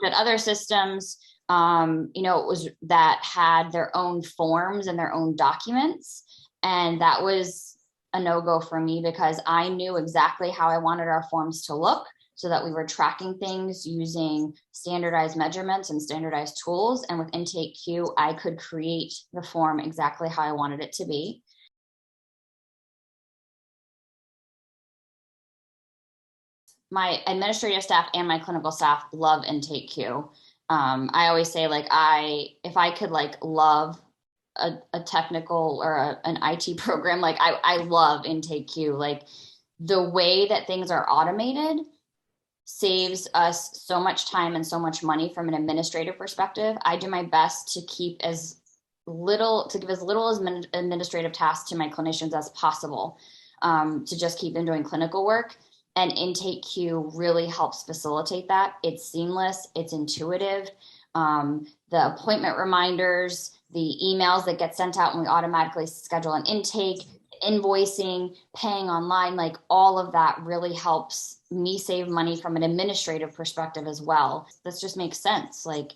At other systems, it was that had their own forms and their own documents. And that was a no-go for me because I knew exactly how I wanted our forms to look so that we were tracking things using standardized measurements and standardized tools. And with intakeQ, I could create the form exactly how I wanted it to be. My administrative staff and my clinical staff love intakeQ. I always say, like, if I could love a technical or an IT program, like I love intakeQ. Like, the way that things are automated saves us so much time and so much money from an administrative perspective. I do my best to give as little administrative tasks to my clinicians as possible, to just keep them doing clinical work. And intakeQ really helps facilitate that. It's seamless, it's intuitive. The appointment reminders, the emails that get sent out when we automatically schedule an intake, invoicing, paying online, like all of that really helps me save money from an administrative perspective as well. This just makes sense. Like,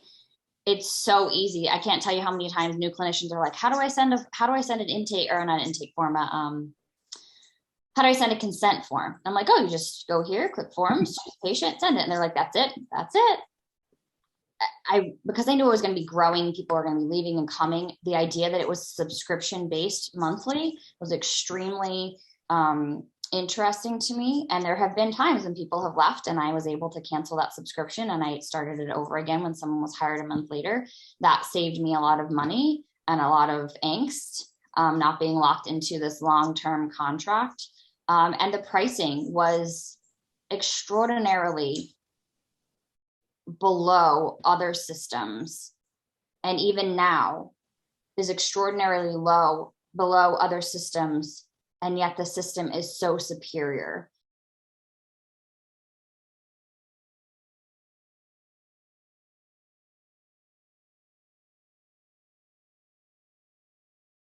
it's so easy. I can't tell you how many times new clinicians are like, how do I send an intake, or not an intake form, how do I send a consent form? I'm like, oh, you just go here, click forms, patient, send it. And they're like, that's it. Because I knew it was going to be growing, people are going to be leaving and coming. The idea that it was subscription based monthly was extremely interesting to me. And there have been times when people have left and I was able to cancel that subscription and I started it over again when someone was hired a month later. That saved me a lot of money and a lot of angst, not being locked into this long-term contract. And the pricing was extraordinarily below other systems, and even now is extraordinarily low below other systems, and yet the system is so superior.